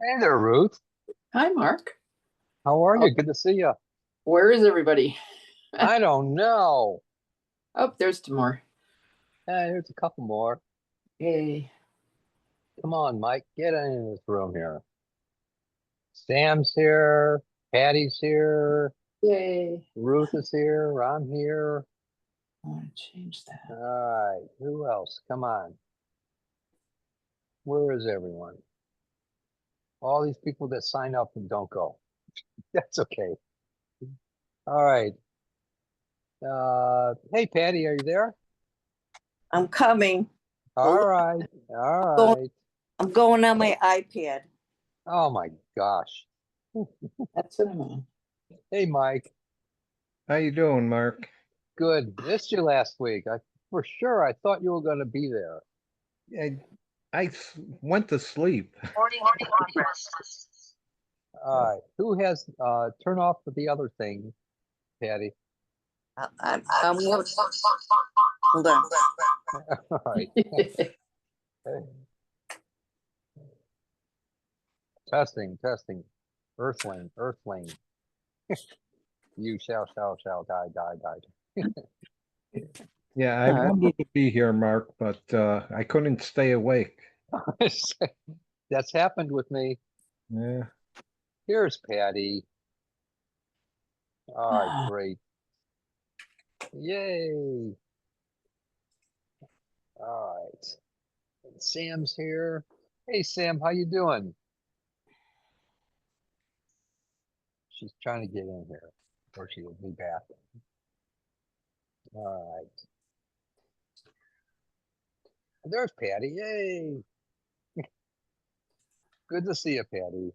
Hey there, Ruth. Hi, Mark. How are Oh, you? Good to see you. where is everybody? I don't know. Oh, there's Tamar. Hey, there's a couple more. Yay. Come on, Mike, get in this room here. Sam's here. Patty's here. Yay. Ruth is here. I'm here. I want to change All that. right. Who else? Come on. Where is everyone? All these people that sign up and don't go. That's okay. All right. Hey, Patty, are you there? I'm coming. All right. All Going, right. I'm going on my iPad. Oh my gosh. That's what I mean. Hey, Mike. How you doing, Mark? Good. Missed you last week. For sure, I thought you were going to be there. I, went to sleep. All right. Who has turn off the other thing, Patty? I'm working. Hold on. All right. Testing, testing. Earthling, earthling. You shall die, die, die. Yeah, I wanted to be here, Mark, but I couldn't stay awake. That's happened with me. Yeah. Here's Patty. All right, great. Yay. All right. And Sam's here. Hey, Sam, how you doing? She's trying to get in here, or she will be back. All right. There's Patty. Yay. Good to see you, Patty.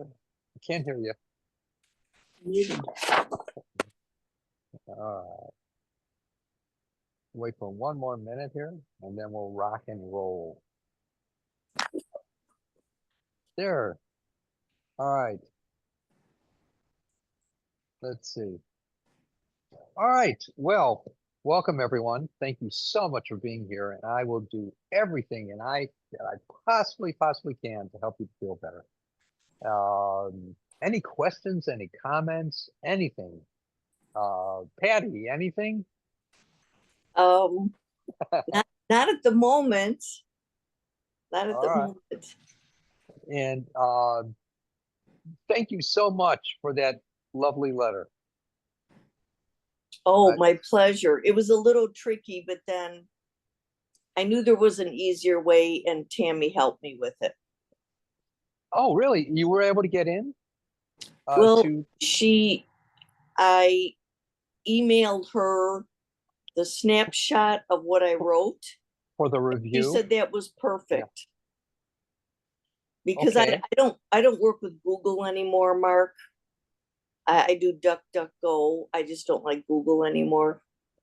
I can't hear you. All right. Wait for one more minute here, and then we'll rock and roll. There. All right. Let's see. All right. Well, welcome everyone. Thank you so much for being here, and I will do everything that I possibly can to help you feel better. Any questions, any comments, anything? Patty, anything? Um, not at the moment. Not at All the right. moment. And thank you so much for that lovely letter. Oh, my pleasure. It was a little tricky, but then I knew there was an easier way, and Tammy helped me with it. Oh, really? You were able to get in? Well, I emailed her the snapshot of what I wrote. For the She review? said that was perfect. Because Okay. I don't work with Google anymore, Mark. I do DuckDuckGo. I just don't like Google anymore.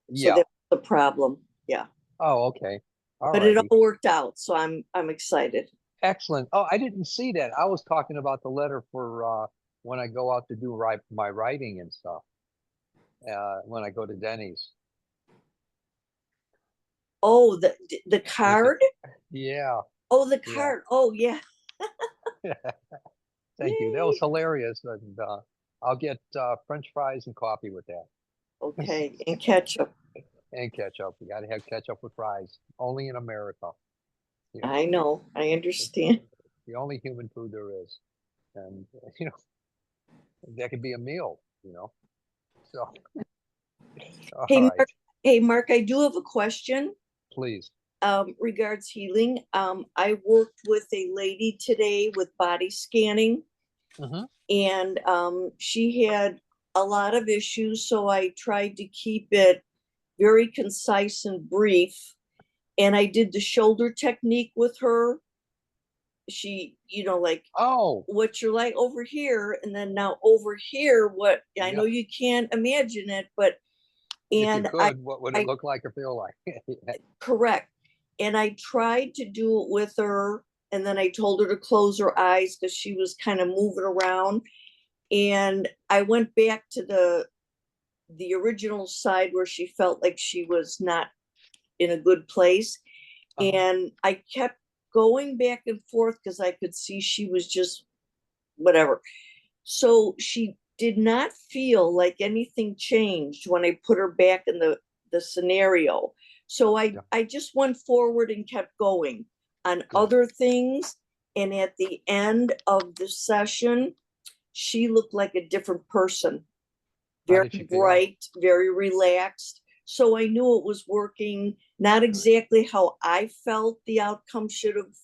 So Yeah. that's the problem. Yeah. Oh, okay. All But it righty. all worked out. So I'm excited. Excellent. Oh, I didn't see that. I was talking about the letter for when I go out to do my writing and stuff. When I go to Denny's. Oh, the card? Yeah. Oh, the Yeah. card. Oh, yeah. Thank you. That was Yay. hilarious. And I'll get French fries and coffee with that. Okay. And ketchup. And ketchup. You got to have ketchup with fries. Only in America. You know, I know. I understand. the only human food there is. And, that could be a meal, So, Hey, all right, Mark. Hey, Mark, I do have a question. please. Regards healing. I worked with a lady today with body scanning, and she had a lot of issues. So I tried to keep it very concise and brief. And I did the shoulder technique with her. She, like, Oh, what you're like over here, and then now over here, what I know yeah. you can't imagine it, but If you and could, what would it I look like or feel like? correct. And I tried to do it with her, and then I told her to close her eyes because she was kind of moving around. And I went back to the original side where she felt like she was not in a good place. Uh-huh. And I kept going back and forth because I could see she was just whatever. So she did not feel like anything changed when I put her back in the scenario. So Yeah. I just went forward and kept going on Good. other things. And at the end of the session, she looked like a different person. How Very did she feel? bright, very relaxed. So I knew it was working, not exactly how I felt the outcome should have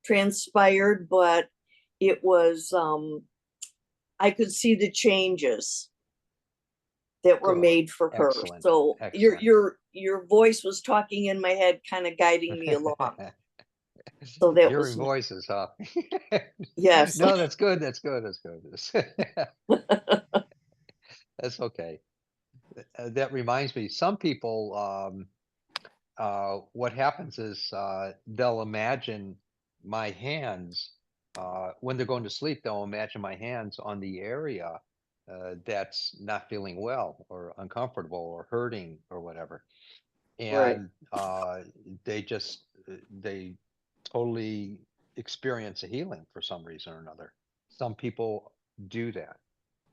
transpired, but it was I could see the changes that were Good. made for her. Excellent. So Excellent. your voice was talking in my head, kind of guiding me along. So that Hearing was voices, huh? yes. No, that's good. That's good. That's good. That's okay. That reminds me, some people, what happens is they'll imagine my hands when they're going to sleep. They'll imagine my hands on the area that's not feeling well or uncomfortable or hurting or whatever, Right. and they totally experience a healing for some reason or another. Some people do that,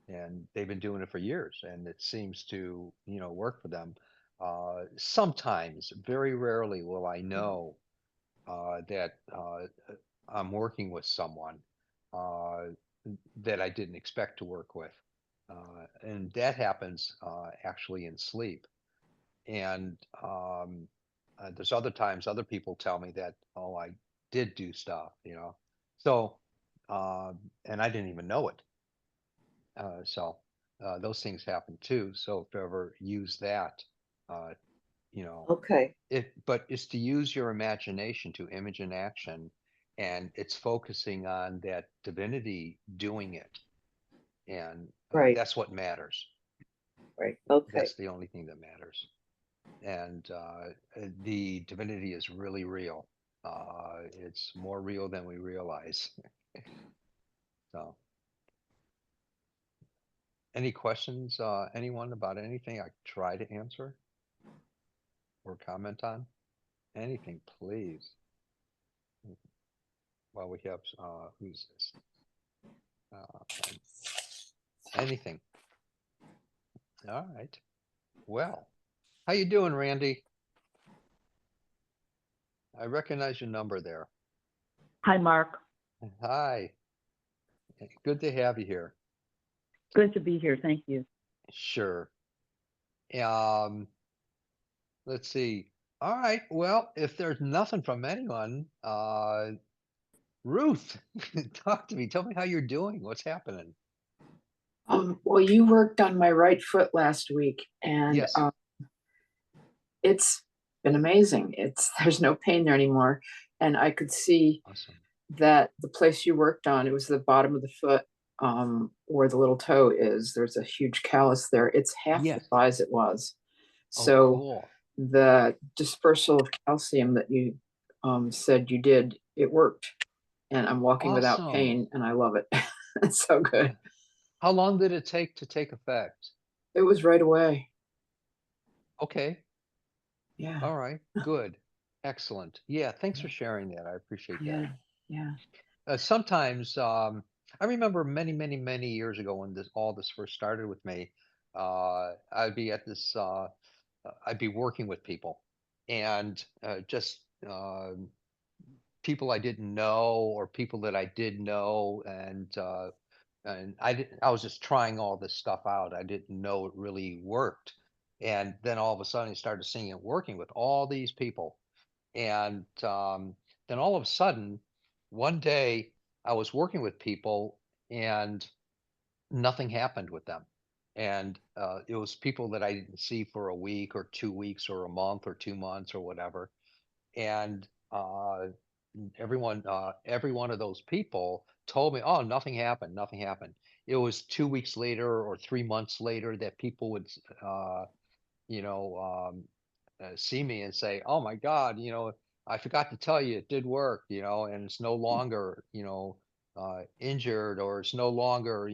and they've been doing it for years, and it seems to work for them. Sometimes, very rarely, will I know that I'm working with someone uh, that I didn't expect to work with, and that happens actually in sleep. And there's other times other people tell me that, oh, I did do stuff. So, and I didn't even know it. So those things happen too. So if you ever use that, uh, you know, Okay. but it's to use your imagination to image an action, and it's focusing on that divinity doing it, and Right. that's what matters. Right. Okay. That's the only thing that matters. And the divinity is really real. It's more real than we realize. So, any questions, anyone, about anything I try to answer or comment on? Anything, please. While we have, who's this? Anything. All right. Well, how you doing, Randy? I recognize your number there. Hi, Mark. Hi. Good to have you here. Good to be here. Thank you. Sure. Um, let's see. All right. Well, if there's nothing from anyone, Ruth, talk to me. Tell me how you're doing. What's happening? Well, you worked on my right foot last week, and Yes. it's been amazing. There's no pain there anymore, and I could see Awesome. that the place you worked on, it was the bottom of the foot, where the little toe is. There's a huge callus there. It's half the Yes. size it was. Oh, So cool. the dispersal of calcium that you said you did, it worked, and I'm walking without Awesome. pain, and I love it. It's so good. How long did it take to take effect? It was right away. Okay. Yeah. All right. Good. Excellent. Yeah. Thanks for sharing that. I appreciate Yeah. that. Yeah. Sometimes, I remember many, many, many years ago when all this first started with me, I'd be at this, I'd be working with people, and just people I didn't know or people that I did know, and I was just trying all this stuff out. I didn't know it really worked, and then all of a sudden I started seeing it working with all these people, and then all of a sudden, one day I was working with people, and nothing happened with them. And it was people that I didn't see for a week or 2 weeks or a month or 2 months or whatever. And every one of those people told me, "Oh, nothing happened. Nothing happened." It was 2 weeks later or 3 months later that people would, uh, you know, see me and say, "Oh my God, I forgot to tell you it did work, and it's no longer, injured, or it's no longer,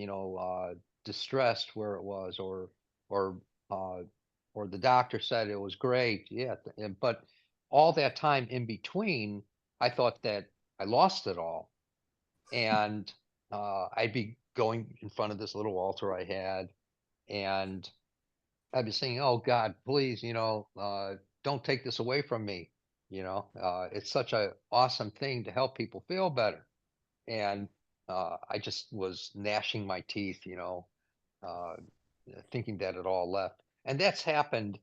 distressed where it was, or, uh, or the doctor said it was great." Yeah. But all that time in between, I thought that I lost it all. And I'd be going in front of this little altar I had, and I'd be saying, "Oh God, please, don't take this away from me. It's such a awesome thing to help people feel better." And I just was gnashing my teeth, uh, thinking that it all left. And that's happened.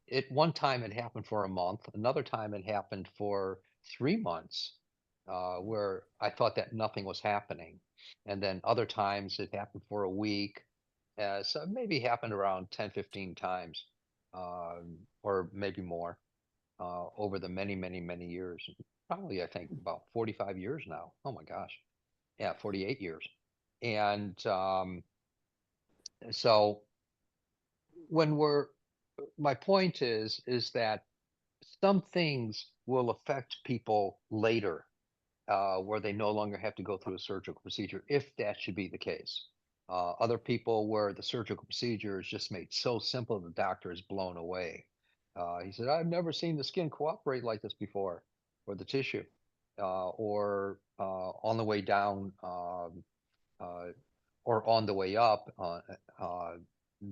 It one time it happened for a month. Another time it happened for 3 months, where I thought that nothing was happening. And then other times it happened for a week. So it maybe happened around 10, 15 times, or maybe more, over the many, many, many years. Probably, I think, about 45 years now. Oh my gosh. Yeah, 48 years. And so when we're my point is that some things will affect people later, where they no longer have to go through a surgical procedure, if that should be the case. Other people where the surgical procedure is just made so simple, the doctor is blown away. He said, "I've never seen the skin cooperate like this before, or the tissue," or on the way down, uh, or on the way up,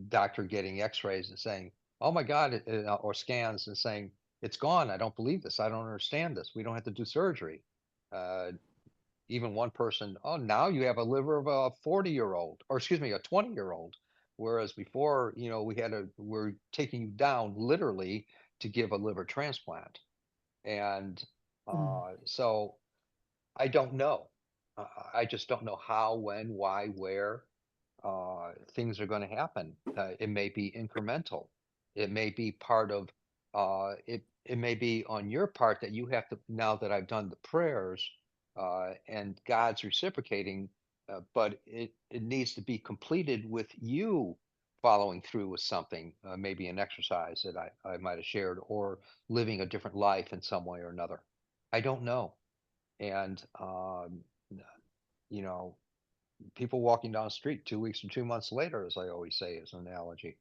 doctor getting X-rays and saying, "Oh my God," or scans and saying, "It's gone. I don't believe this. I don't understand this. We don't have to do surgery." Uh, Even one person, "Oh, now you have a liver of a 40-year-old, or excuse me, a 20-year-old." Whereas before, we're taking you down literally to give a liver transplant. And Mm. so I don't know. I just don't know how, when, why, where things are going to happen. It may be incremental. It may be part of it. It may be on your part that you have to, now that I've done the prayers, and God's reciprocating, but it needs to be completed with you following through with something, maybe an exercise that I might have shared, or living a different life in some way or another. I don't know. And you know, people walking down the street 2 weeks or 2 months later, as I always say as an analogy,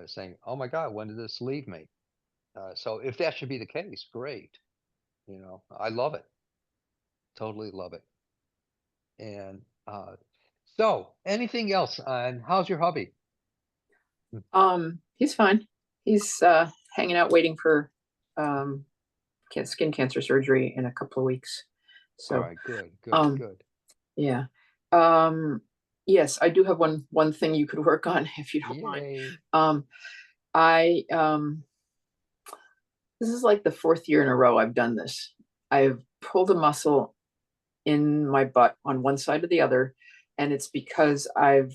saying, "Oh my God, when did this leave me?" So if that should be the case, great. I love it. Totally love it. And so anything else on how's your hubby? He's fine. He's hanging out waiting for um skin cancer surgery in a couple of weeks. All So right, good, good, um good. yeah. Um yes, I do have one thing you could work on if you don't mind. Yay. Um I This is like the fourth year in a row I've done this. I've pulled a muscle in my butt on one side or the other, and it's because I've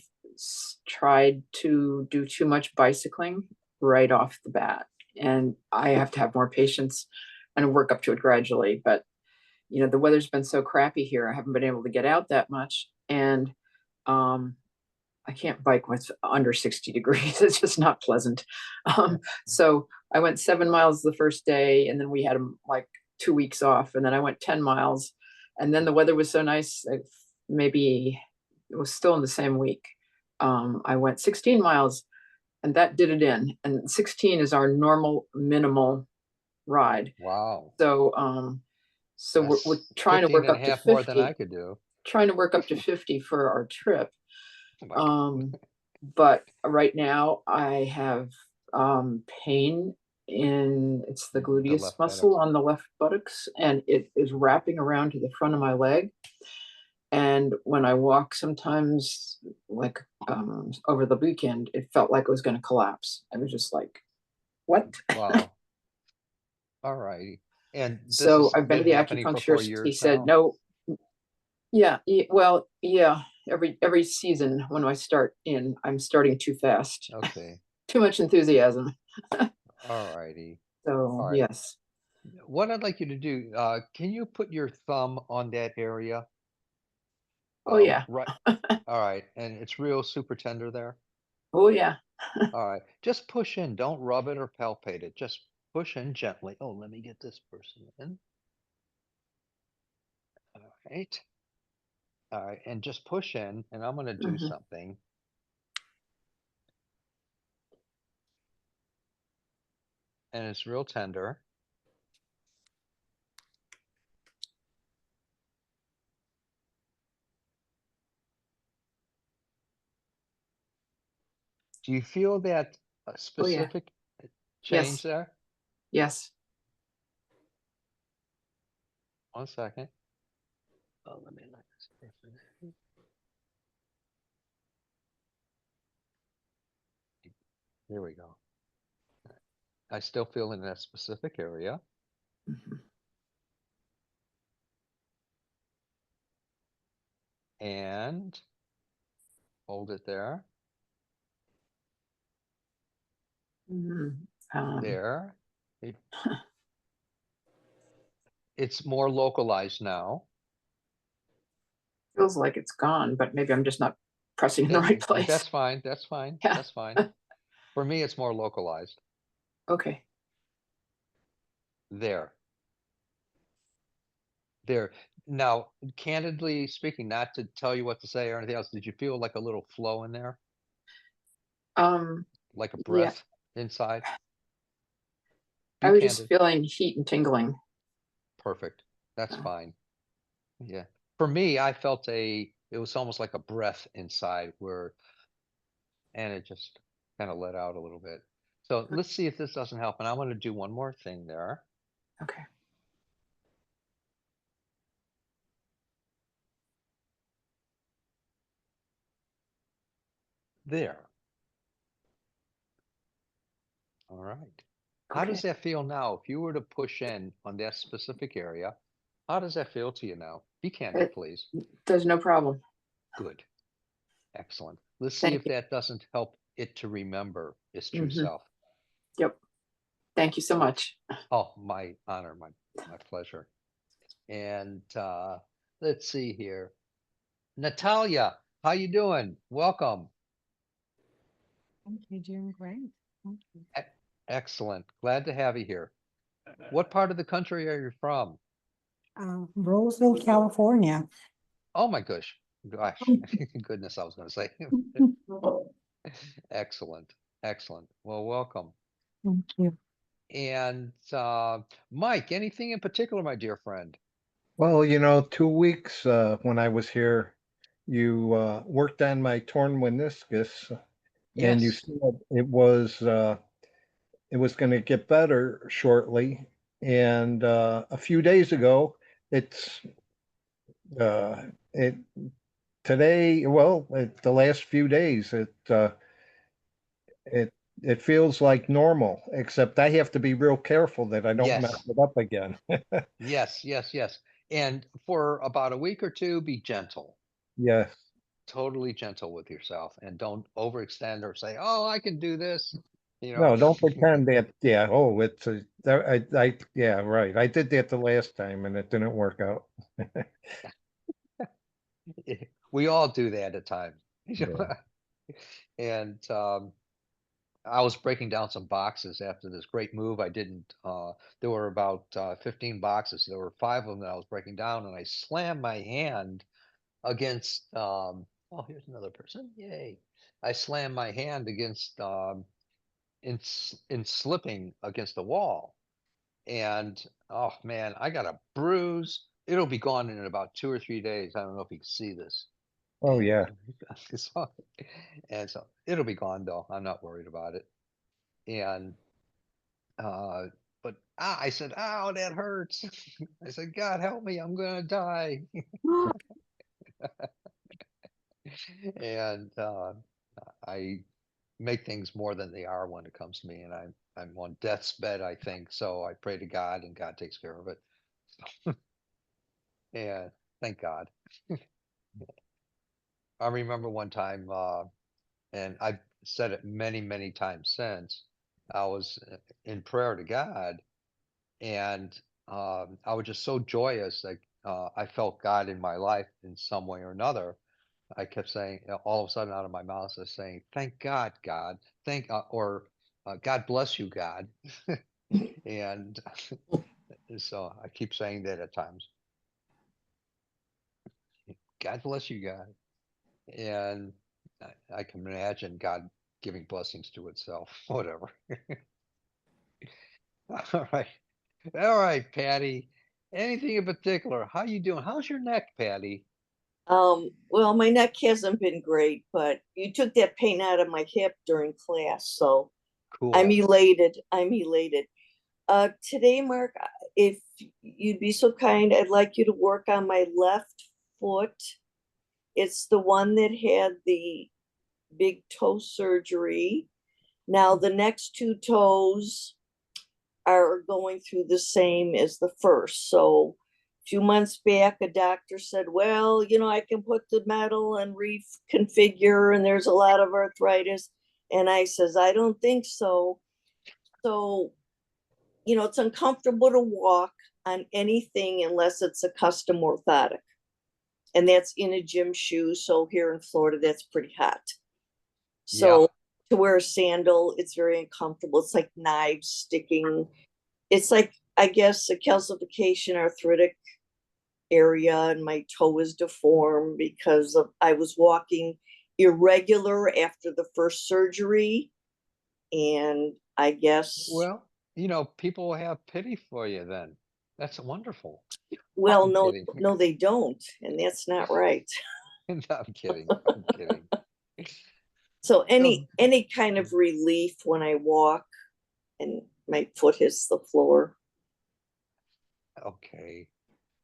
tried to do too much bicycling right off the bat, and I have to have more patience and work up to it gradually. But the weather's been so crappy here, I haven't been able to get out that much, and um, I can't bike when it's under 60 degrees. It's just not pleasant. So I went 7 miles the first day, and then we had like 2 weeks off, and then I went 10 miles. And then the weather was so nice, maybe it was still in the same week. I went 16 miles, and that did it in. And 16 is our normal minimal ride. Wow. So we're That's trying to 15 work and a up to half more than I 50, could do. trying to work up to 50 for our trip. Oh my God. But right now I have pain in it's the The gluteus left muscle buttocks. on the left buttocks, and it is wrapping around to the front of my leg. And when I walk, sometimes, like over the weekend, it felt like it was going to collapse. I was just like, "What?" Wow. All righty. And this So has I've been to been the happening for four acupuncturist. He years said, now. "No, yeah, well, yeah. Every season when I'm starting too fast, Okay. too much enthusiasm." All righty. All So right. yes. What I'd like you to do, can you put your thumb on that area? Oh yeah. Right. All right. And it's real super tender there. Oh yeah. All right. Just push in. Don't rub it or palpate it. Just push in gently. Oh, let me get this person in. All right. All right. And just push in, and I'm going to do Mhm. something. And it's real tender. Do you feel that Oh, yeah. specific change there? Yes. 1 second. Oh, let me let this person. Here we go. I still feel in that specific area. Mhm. And hold it there. Mhm. There. It's more localized now. Feels like it's gone, but maybe I'm just not pressing in the right place. That's fine. That's fine. Yeah. That's fine. For me, it's more localized. Okay. There. There. Now, candidly speaking, not to tell you what to say or anything else, did you feel like a little flow in there? Like a Yeah. breath inside? Be I was just candid. feeling heat and tingling. Perfect. That's Oh. fine. Yeah. For me, I felt it was almost like a breath inside and it just kind of let out a little bit. So let's see if this doesn't help. And I'm going to do one more thing there. Okay. There. All right. How Okay. does that feel now? If you were to push in on that specific area, how does that feel to you now? Be candid, please. There's no problem. Good. Excellent. Let's see Thank if you. that doesn't help it to remember its true Mhm. self. Yep. Thank you so much. Oh, my honor, my pleasure. And let's see here. Natalia, how you doing? Welcome. Thank you, doing great. Thank you. Excellent. Glad to have you here. What part of the country are you from? Roseville, California. Oh my gosh. Goodness, I was going to say. Excellent. Excellent. Well, welcome. Thank you. And Mike, anything in particular, my dear friend? Well, 2 weeks when I was here, you worked on my torn meniscus, and you Yes. said it was going to get better shortly. And a few days ago, it's it today. Well, the last few days, it it feels like normal, except I have to be real careful that I don't mess Yes. it up again. Yes. Yes. Yes. And for about a week or two, be gentle. Yes. Totally gentle with yourself and don't overextend or say, "Oh, I can do this." You know. No, don't pretend that. Yeah. Oh, yeah, right. I did that the last time and it didn't work out. We all do that at times. Yeah. And I was breaking down some boxes after this great move. I didn't. There were about 15 boxes. There were 5 of them that I was breaking down, and I slammed my hand against. Oh, here's another person! Yay! I slammed my hand against in slipping against the wall, and oh man, I got a bruise. It'll be gone in about 2 or 3 days. I don't know if you can see this. Oh, And yeah. so, and so it'll be gone though. I'm not worried about it. And uh, but I said, "Ow, that hurts." I said, "God help me, I'm gonna die." And I make things more than they are when it comes to me, and I'm on death's bed, I think. So I pray to God, and God takes care of it. And thank God. I remember one time, and I've said it many, many times since. I was in prayer to God, and I was just so joyous. Like I felt God in my life in some way or another. I kept saying, all of a sudden, out of my mouth, I was saying, "Thank God, God, thank or God bless you, God." And so I keep saying that at times. God bless you, God, and I can imagine God giving blessings to itself. Whatever. All right. All right, Patty. Anything in particular? How you doing? How's your neck, Patty? Well, my neck hasn't been great, but you took that pain out of my hip during class, so I'm Cool. elated. I'm elated. Today, Mark, if you'd be so kind, I'd like you to work on my left foot. It's the one that had the big toe surgery. Now, the next two toes are going through the same as the first. So a few months back, a doctor said, well, I can put the metal and reconfigure, and there's a lot of arthritis. And I says, I don't think so. So, it's uncomfortable to walk on anything unless it's a custom orthotic. And that's in a gym shoe. So here in Florida, that's pretty hot. So Yeah. to wear a sandal, it's very uncomfortable. It's like knives sticking. It's like, I guess, a calcification arthritic area, and my toe is deformed because I was walking irregular after the first surgery. And I guess, Well, people have pity for you then. That's wonderful. well, I'm no, kidding. no, they don't. And that's not right. No, I'm kidding. I'm kidding. So So, any kind of relief when I walk and my foot hits the floor. okay.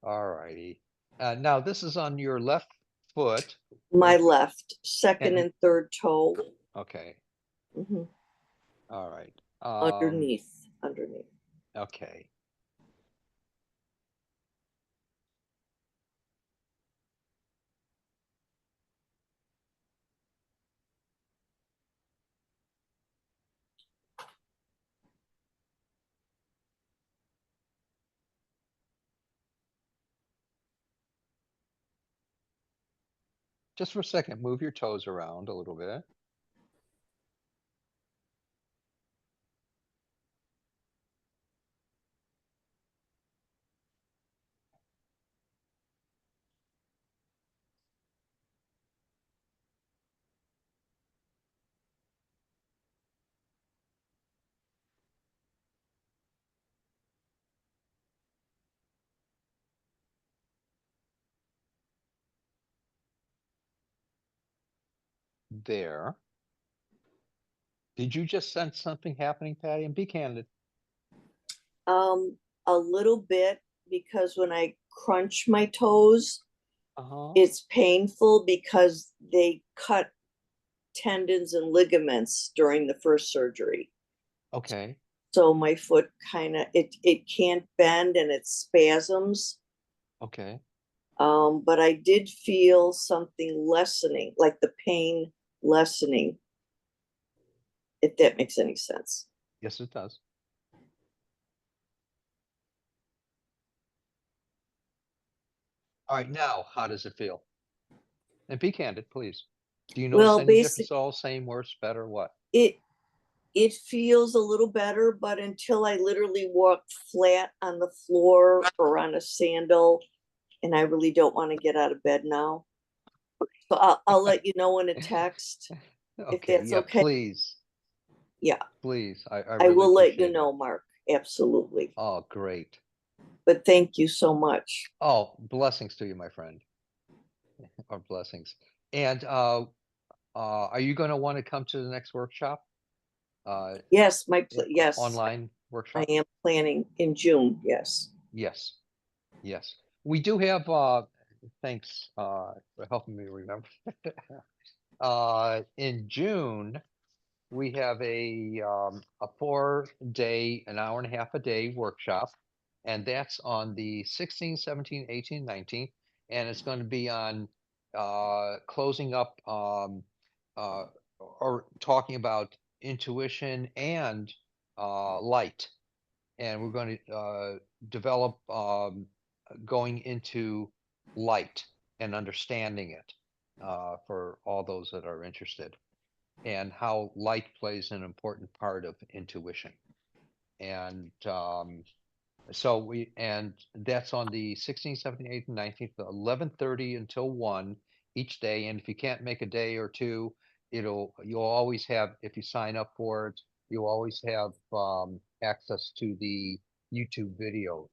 All righty. Now this is on your left foot. My Right foot. left, second And and third toe. okay. Mhm. All right. Underneath. Okay. Just for a second, move your toes around a little bit. There. Did you just sense something happening, Patty? And be candid. A little bit, because when I crunch my toes, Uh-huh. it's painful because they cut tendons and ligaments during the first surgery. Okay. So my foot kind of it can't bend and it spasms. Okay. But I did feel something lessening, like the pain lessening, if that makes any sense. Yes, it does. All right. Now, how does it feel? And be candid, please. Do you notice Well, any difference basic at all? Same, worse, better, what? it it feels a little better, but until I literally walk flat on the floor or on a sandal, and I really don't want to get out of bed now. So I'll let you know in a text if Okay. that's Yeah, okay. please. Yeah, Please. I I really will let you appreciate know, it. Mark. Absolutely. Oh, great. But thank you so much. Oh, blessings to you, my friend. Or blessings. And are you going to want to come to the next workshop? Yes, yes, Online I workshop? am planning in June. Yes. Yes. Yes. We do have thanks for helping me remember. In June, we have a 4-day, an hour and a half a day workshop, and that's on the 16th, 17th, 18th, 19th, and it's going to be on closing up or talking about intuition and light, and we're going to develop going into light and understanding it for all those that are interested, and how light plays an important part of intuition. And and that's on the 16th, 17th, 18th, 19th, 11:30 until 1 each day. And if you can't make a day or two, you'll always have, if you sign up for it, you'll always have access to the YouTube video,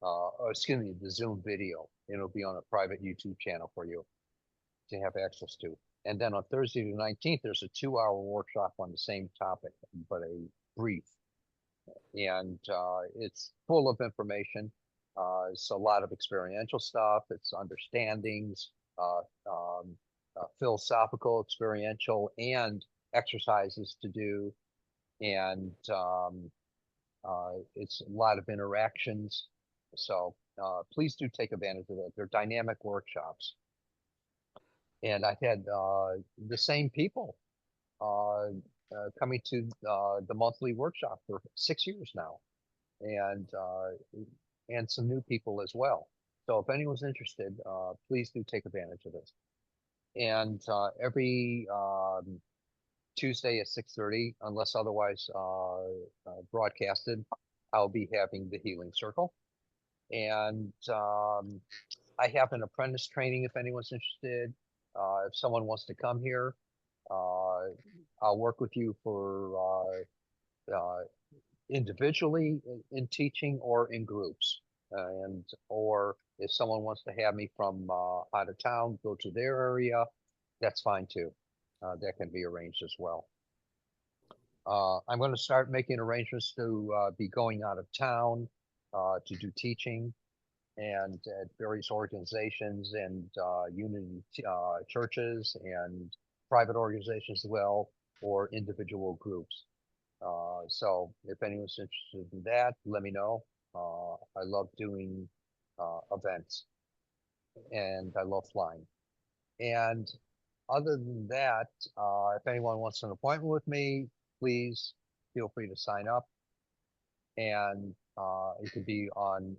or excuse me, the Zoom video. It'll be on a private YouTube channel for you. to have access to. And then on Thursday the 19th, there's a 2-hour workshop on the same topic, but a brief. And it's full of information. It's a lot of experiential stuff. It's understandings, philosophical, experiential, and exercises to do. And it's a lot of interactions. So please do take advantage of that. They're dynamic workshops. And I've had the same people coming to the monthly workshop for 6 years now, and some new people as well. So if anyone's interested, please do take advantage of this. And every Tuesday at 6:30, unless otherwise broadcasted, I'll be having the Healing Circle. And I have an apprentice training if anyone's interested. If someone wants to come here, I'll work with you for individually in teaching or in groups. Or if someone wants to have me from out of town, go to their area, that's fine too. That can be arranged as well. I'm going to start making arrangements to be going out of town to do teaching and at various organizations and unity churches and private organizations as well, or individual groups. So if anyone's interested in that, let me know. I love doing events, and I love flying. And other than that, if anyone wants an appointment with me, please feel free to sign up. And it could be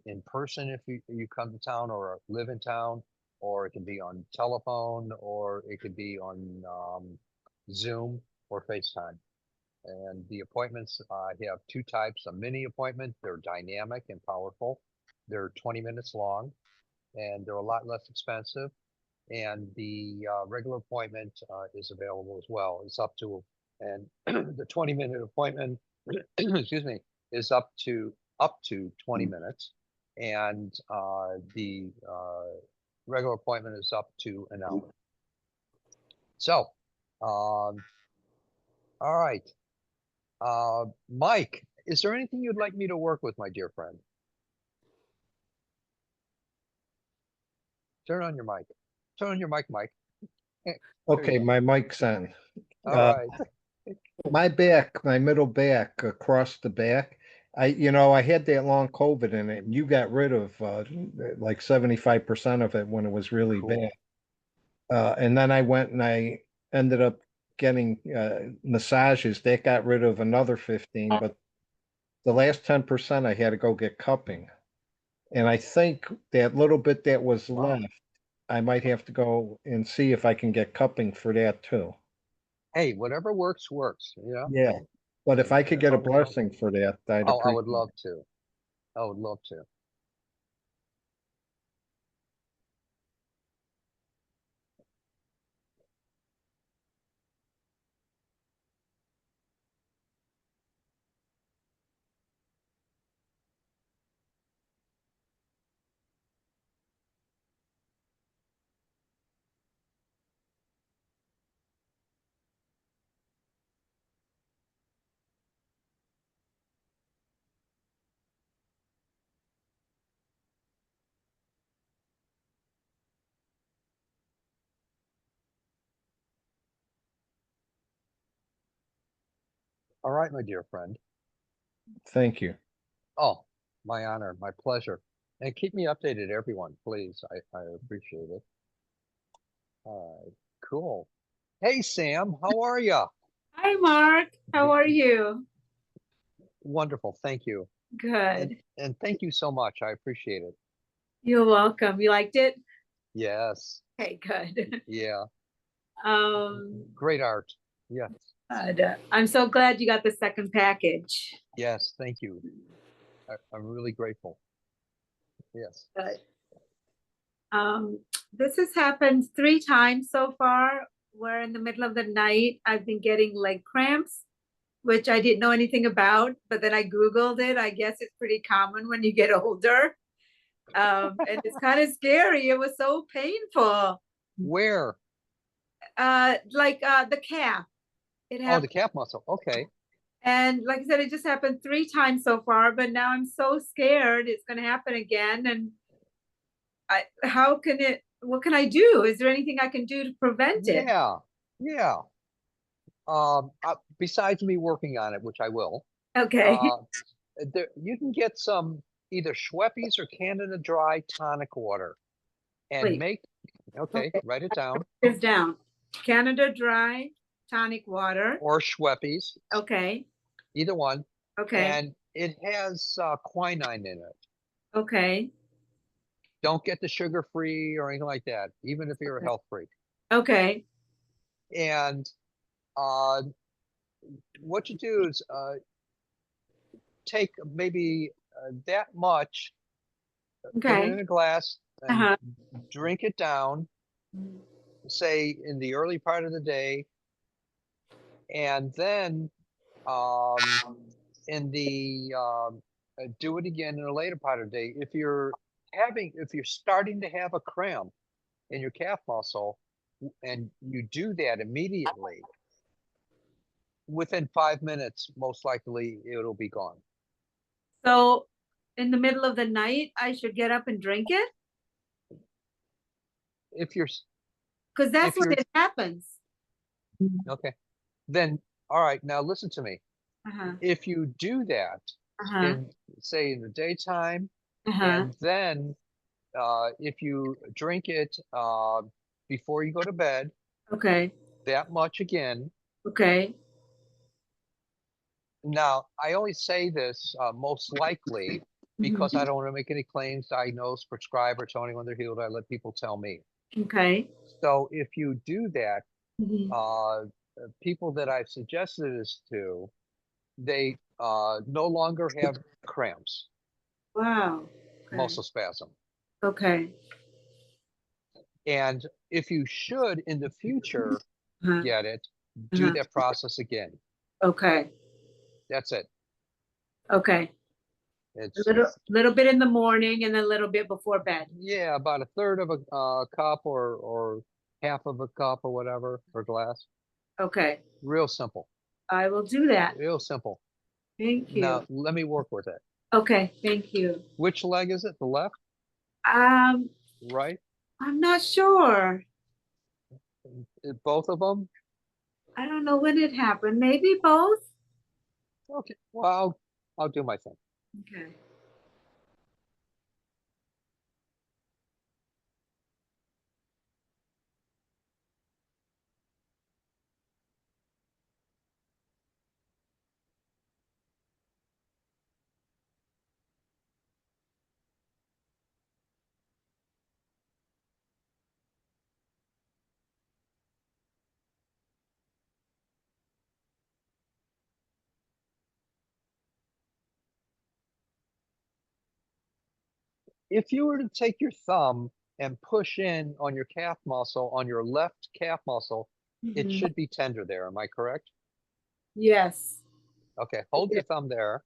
in person if you come to town or live in town, or it can be on telephone, or it could be on Zoom or FaceTime. And the appointments, I have 2 types: a mini appointment. They're dynamic and powerful. They're 20 minutes long, and they're a lot less expensive. And the regular appointment is available as well. It's up to, and the 20-minute appointment, excuse me, is up to 20 minutes. And the regular appointment is up to an hour. So, all right. Mike, is there anything you'd like me to work with, my dear friend? Turn on your mic. Turn on your mic, Mike. Okay, my mic's on. All right. My back, my middle back, across the back. I had that long COVID in it, and you got rid of like 75% of it when it was really Cool. bad. And then I went and I ended up getting massages. That got rid of another 15, but the last 10% I had to go get cupping. And I think that little bit that was left, I might have to go and see if I can get cupping for that too. Hey, whatever works, works. Yeah. But if I could get a blessing for that, I'd Oh, I appreciate would love to. I would love to. All right, my dear friend. Thank you. Oh, my honor, my pleasure. And keep me updated, everyone, please. I appreciate it. All right, cool. Hey, Sam, how are you? Hi, Mark. How are you? Wonderful, thank you. Good. And thank you so much. I appreciate it. You're welcome. You liked it? Yes. Okay, good. Yeah. Um, Great art. Yes. I'm so glad you got the second package. Yes, thank you. I'm really grateful. Yes. Good. This has happened 3 times so far, where in the middle of the night, I've been getting leg cramps, which I didn't know anything about, but then I Googled it. I guess it's pretty common when you get older. And it's kind of scary. It was so painful. Where? the calf. It Oh, the happened, calf muscle. Okay. and like I said, it just happened 3 times so far, but now I'm so scared it's gonna happen again. And what can I do? Is there anything I can do to prevent it? Yeah. Yeah. Besides me working on it, which I will, Okay, there, you can get some either Schweppes or Canada Dry tonic water and Wait. make, okay, Okay. write it down, this down. Canada Dry tonic water. or Schweppes, Okay, either one. okay, And it has quinine in it. okay, Don't get the sugar-free or anything like that, even if you're a Okay. health freak. okay, And uh, what you do is take maybe that much, put it in okay. a glass, and Uh-huh. drink it down, say in the early part of the day, and then in the do it again in the later part of the day. If you're starting to have a cramp in your calf muscle, and you do that immediately, within 5 minutes, most likely it'll be gone. So in the middle of the night, I should get up and drink it? If you're Because that's If when you're- it happens. okay, then all right. Now listen to me. Uh-huh, If you do that uh-huh, in, say, in the daytime, uh-huh. and then if you drink it before you go to bed, Okay, that much again. okay, Now, I only say this most likely because I don't want to make any claims, diagnose, prescribe, or tell anyone they're healed. I let people tell me. okay. So if you do that, Mhm. people that I've suggested this to, they no longer have cramps, Wow. Okay. muscle spasm. Okay. And if you should in the future Uh-huh. get it, do Uh-huh. that process again. Okay. That's it. Okay. It's Little bit in the morning and a little bit before bed. yeah, about a third of a cup or half of a cup or whatever, or glass. Okay. Real simple. I will do that. Real simple. Thank you. Now let me work with it. Okay, thank you. Which leg is it? The left? Right? I'm not sure. Both of them? I don't know when it happened. Maybe both. Okay. Well, I'll do my thing. Okay. If you were to take your thumb and push in on your calf muscle, on your left calf muscle, it Mhm. should be tender there. Am I correct? Yes. Okay, hold your thumb there.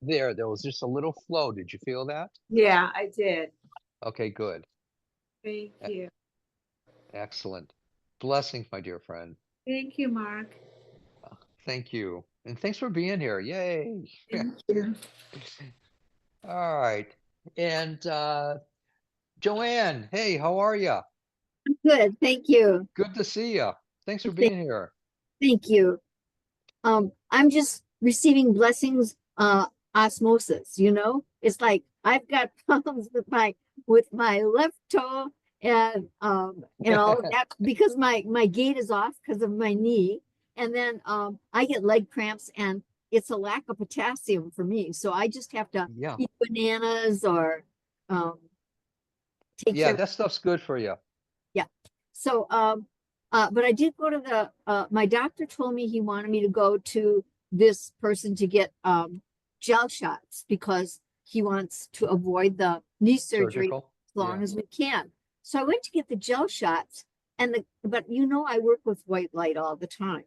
There was just a little flow. Did you feel that? Yeah, I did. Okay, good. Thank you. Excellent. Blessings, my dear friend. Thank you, Mark. Thank you. And thanks for being here. Yay. Thank you. All right. And Joanne, hey, how are you? Good, thank you. Good to see you. Thanks for Thank- being here. Thank you. I'm just receiving blessings, osmosis, you know? It's like I've got problems with my left toe and all of that because my gait is off because of my knee. And then I get leg cramps and it's a lack of potassium for me. So I just have to Yeah. eat bananas or take Yeah, care. that stuff's good for you. So, but I did go to my doctor told me he wanted me to go to this person to get gel shots because he wants to avoid the knee surgery Surgical. as long Yeah. as we can. So I went to get the gel shots but I work with white light all the time.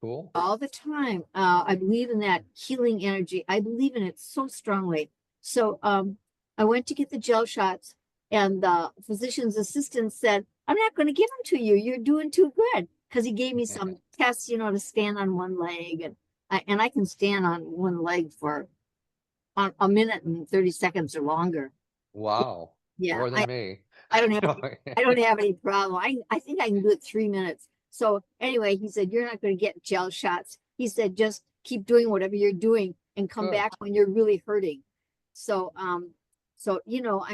Cool. all the time. I believe in that healing energy. I believe in it so strongly. So I went to get the gel shots, and the physician's assistant said, "I'm not going to give them to you. You're doing too good." Because he gave me some tests, to stand on one leg, and I can stand on one leg for a minute and 30 seconds or longer. Wow. Yeah, More than me. I don't have I don't have any problem. I think I can do it 3 minutes. So anyway, he said, "You're not going to get gel shots." He said, "Just keep doing whatever you're doing and come Good. back when you're really hurting." So I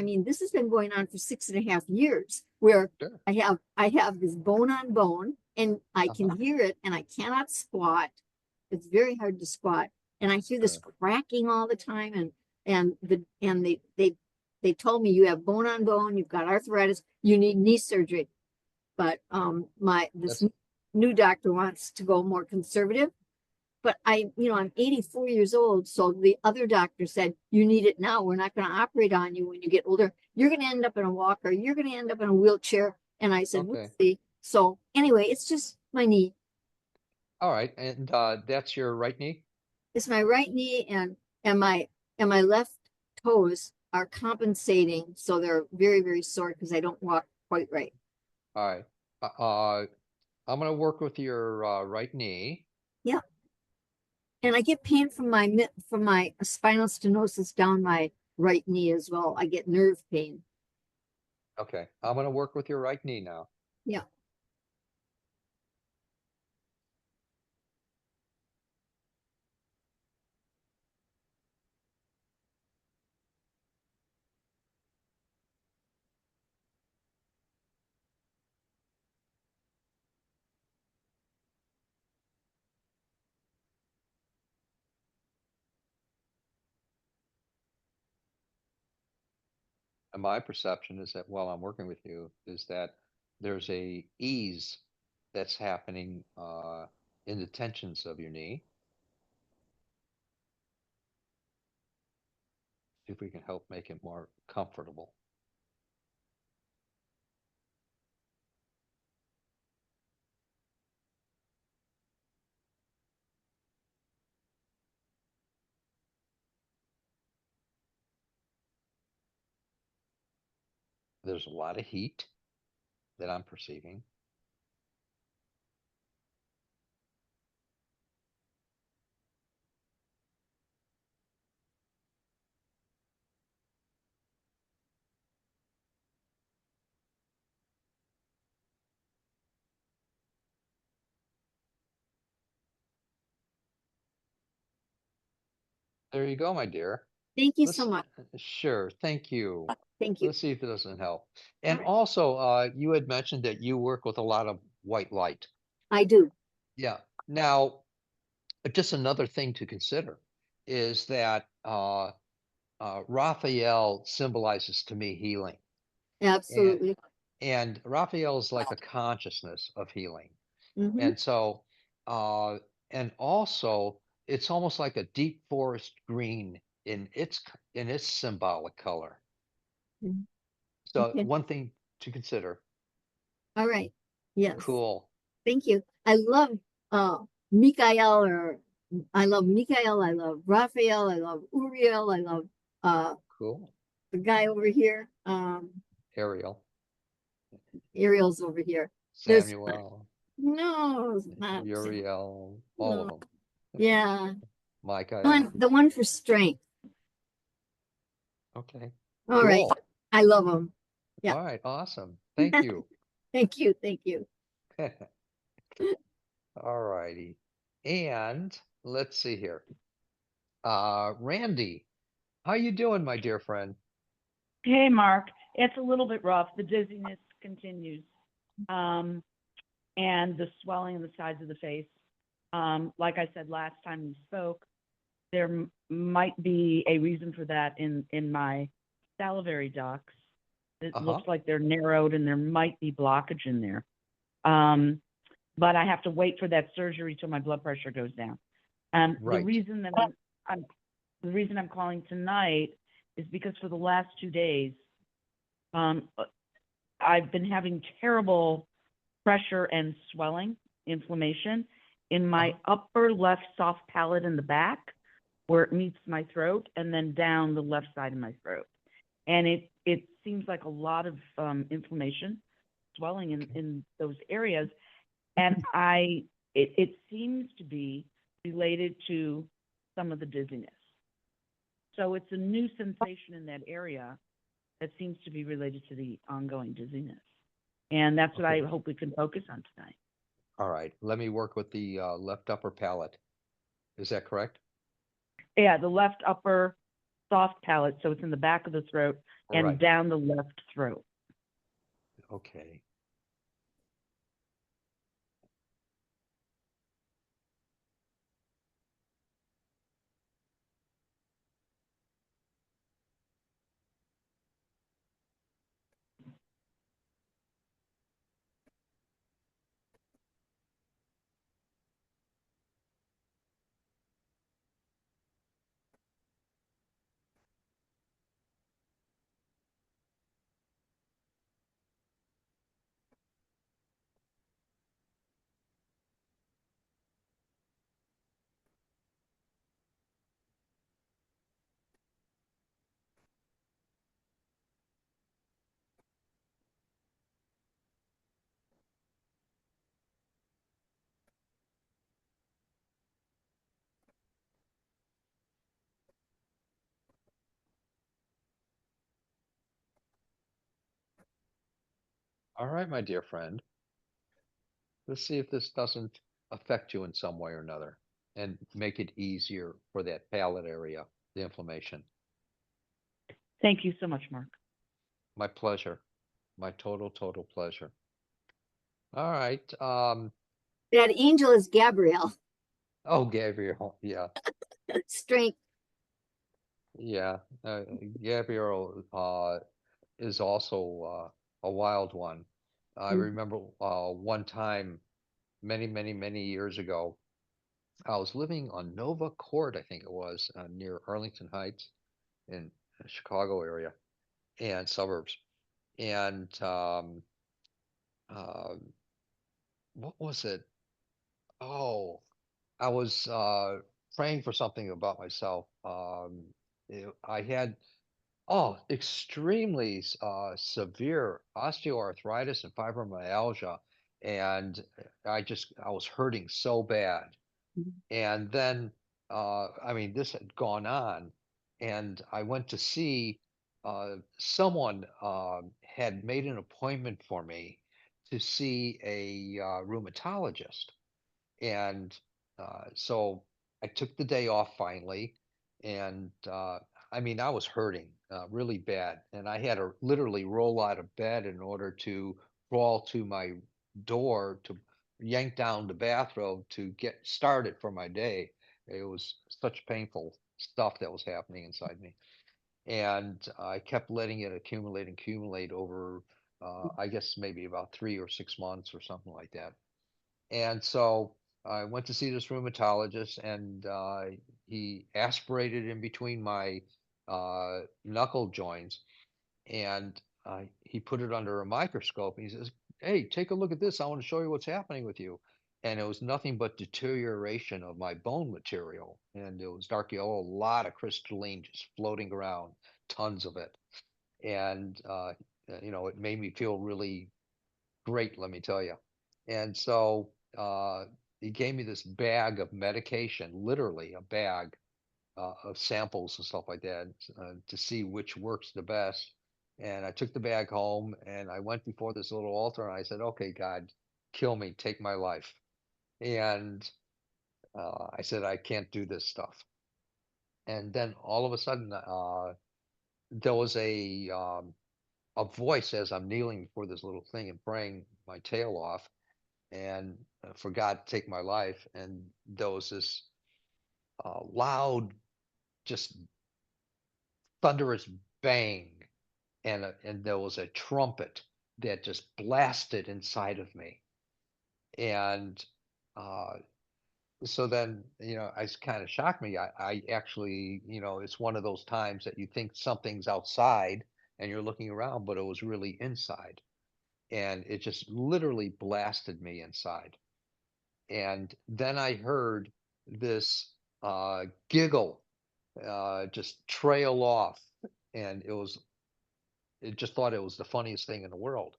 mean, this has been going on for 6.5 years, where Sure. I have this bone on bone, and I can hear it, and I cannot squat. It's very hard to squat, and I hear this Sure. cracking all the time, and they told me, "You have bone on bone, you've got arthritis, you need knee surgery." But this That's new doctor wants to go more conservative. But I'm 84 years old, so the other doctor said, "You need it now. We're not going to operate on you when you get older. You're going to end up in a walker. You're going to end up in a wheelchair." And I said, "We'll okay. see." So anyway, it's just my knee. All right. And that's your right knee? It's my right knee, and my left toes are compensating, so they're very, very sore because I don't walk quite right. All right. I'm going to work with your right knee. Yeah. And I get pain from my spinal stenosis down my right knee as well. I get nerve pain. Okay. I'm going to work with your right knee now. Yeah. And my perception is that while I'm working with you, is that there's a ease that's happening in the tensions of your knee. See if we can help make it more comfortable. There's a lot of heat that I'm perceiving. There you go, my dear. Thank you Let's so much. sure. Thank you. Thank you. Let's see if it doesn't help. All And right. also, you had mentioned that you work with a lot of white light. I do. Yeah. Now, just another thing to consider is that Raphael symbolizes to me healing, and Absolutely. Raphael is like a consciousness of healing, Mm-hmm. and so and also it's almost like a deep forest green in its symbolic color. So Okay. one thing to consider. All right. Yes. Cool. Thank you. I love uh Mikael I love Mikael, I love Raphael, I love Uriel, I love Cool. the guy over here. Ariel, Ariel's over here. There's Samuel, no, it's not. Uriel, all of No. them. Yeah. Michael. The one for strength. Okay. All right. Cool. I love him. Yeah. All right. Awesome. Thank you. Thank you. Thank you. All righty. And let's see here. Randy, how you doing, my dear friend? Hey, Mark. It's a little bit rough. The dizziness continues, and the swelling on the sides of the face. Like I said last time we spoke, there might be a reason for that in my salivary ducts. It looks like they're narrowed, and there might be blockage in there. But I have to wait for that surgery till my blood pressure goes down. And Right. the reason that the reason I'm calling tonight is because for the last 2 days, I've been having terrible pressure and swelling, inflammation, in my upper left soft palate in the back, where it meets my throat, and then down the left side of my throat. And it seems like a lot of inflammation, swelling in those areas. And it seems to be related to some of the dizziness. So it's a new sensation in that area that seems to be related to the ongoing dizziness. And that's what I hope we can focus on tonight. All right, let me work with the left upper palate. Is that correct? Yeah, the left upper soft palate, so it's in the back of the throat and Right. down the left throat. Okay. All right, my dear friend. Let's see if this doesn't affect you in some way or another and make it easier for that palate area, the inflammation. Thank you so much, Mark. My pleasure. My total pleasure. All right. That angel is Gabrielle. Oh, Gabriel. Yeah. Strength. Yeah. Gabriel is also a wild one. I remember one time many years ago, I was living on Nova Court, I think it was, near Arlington Heights in the Chicago area and suburbs. And uh, what was it? Oh, I was praying for something about myself. I had extremely severe osteoarthritis and fibromyalgia, and I was hurting so bad. And then, I mean, this had gone on, and I went to see someone had made an appointment for me to see a rheumatologist. And so I took the day off finally, and I mean, I was hurting really bad, and I had to literally roll out of bed in order to crawl to my door to yank down the bathrobe to get started for my day. It was such painful stuff that was happening inside me, and I kept letting it accumulate over, I guess maybe about 3 or 6 months or something like that. And so I went to see this rheumatologist, and he aspirated in between my knuckle joints, and he put it under a microscope. And he says, "Hey, take a look at this. I want to show you what's happening with you." And it was nothing but deterioration of my bone material, and it was dark yellow, a lot of crystalline just floating around, tons of it. And it made me feel really great, let me tell you. And so he gave me this bag of medication, literally a bag of samples and stuff like that, to see which works the best. And I took the bag home, and I went before this little altar, and I said, "Okay, God, kill me, take my life." And I said, "I can't do this stuff." And then all of a sudden, there was a voice as I'm kneeling before this little thing and praying my tail off, and for God to take my life. And there was this loud, just thunderous bang, and there was a trumpet that just blasted inside of me. And uh, so then, it's kind of shocked me. I actually, it's one of those times that you think something's outside and you're looking around, but it was really inside. And it just literally blasted me inside. And then I heard this giggle just trail off, and it just thought it was the funniest thing in the world.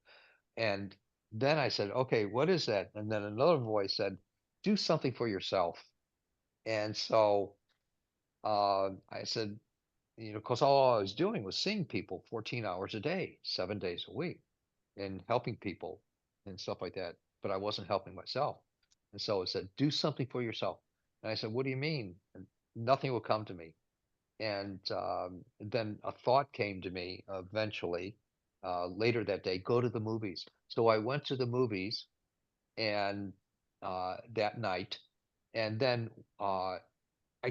And then I said, okay, what is that? And then another voice said, do something for yourself. And so I said, because all I was doing was seeing people 14 hours a day, 7 days a week, and helping people and stuff like that. But I wasn't helping myself. And so it said, do something for yourself. And I said, what do you mean? And nothing would come to me. And then a thought came to me eventually later that day, go to the movies. So I went to the movies and that night. And then I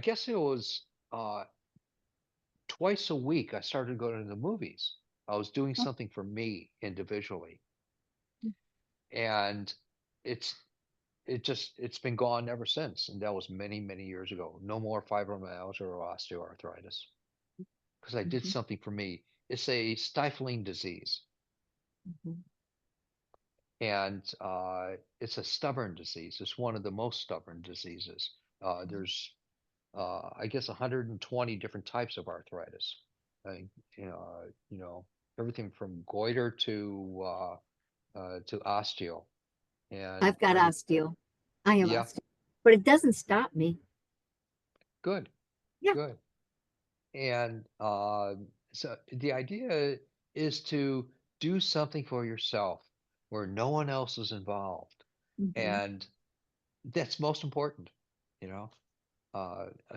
guess it was twice a week I started going to the movies. I was doing something for me individually. And it's it's been gone ever since. And that was many, many years ago. No more fibromyalgia or osteoarthritis. Because I did something for me. It's a stifling disease. And it's a stubborn disease. It's one of the most stubborn diseases. There's I guess 120 different types of arthritis. I think everything from goiter to osteo. And I've got osteo. I have yeah, osteo, but it doesn't stop me. good, Yeah. good. And so the idea is to do something for yourself where no one else is involved. And that's most important, you know.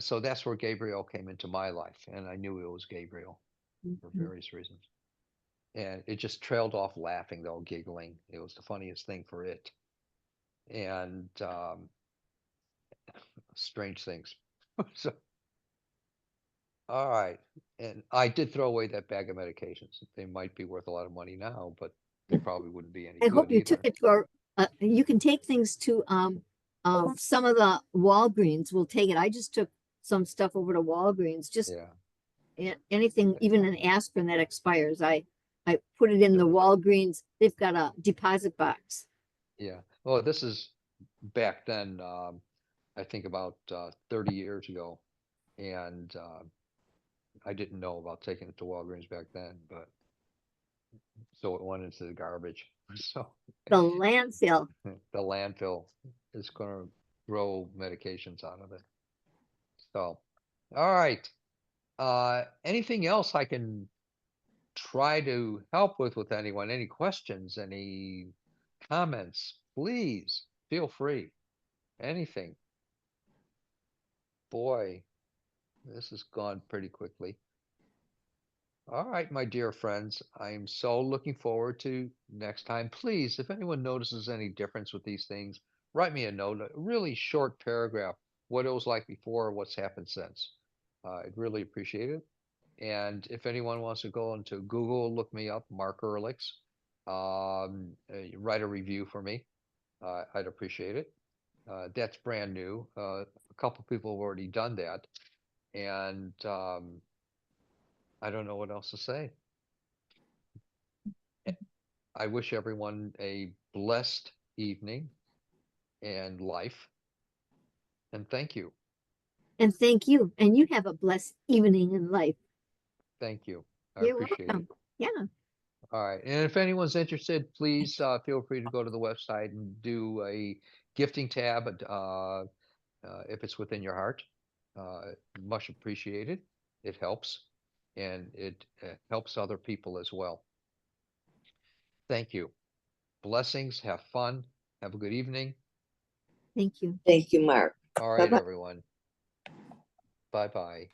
So that's where Gabriel came into my life, and I knew it was Gabriel for various reasons. And it just trailed off laughing, though, giggling. It was the funniest thing for it. And strange things. So, all right. And I did throw away that bag of medications. They might be worth a lot of money now, but they probably wouldn't be any I good hope you either. took it to our, you can take things to, some of the Walgreens will take it. I just took some stuff over to Walgreens, just Yeah. anything, even an aspirin that expires. I put it in the Walgreens. They've got a deposit box. Yeah. Well, this is back then, I think about 30 years ago. And I didn't know about taking it to Walgreens back then, but so it went into the garbage. So The landfill. the landfill is going to throw medications out of it. So, all right. Anything else I can try to help with anyone? Any questions? Any comments? Please feel free. Anything. Boy, this has gone pretty quickly. All right, my dear friends, I am so looking forward to next time. Please, if anyone notices any difference with these things, write me a note, a really short paragraph, what it was like before, what's happened since. I'd really appreciate it. And if anyone wants to go into Google, look me up, Mark Earlix, write a review for me. I'd appreciate it. That's brand new. A couple people have already done that. And I don't know what else to say. I wish everyone a blessed evening and life. And thank you. And thank you. And you have a blessed evening in life. Thank you. I You're appreciate welcome. it. Yeah. All right. And if anyone's interested, please feel free to go to the website and do a gifting tab if it's within your heart. Much appreciated. It helps. And it helps other people as well. Thank you. Blessings. Have fun. Have a good evening. Thank you. Thank you, Mark. All right, Bye-bye. everyone. Bye-bye.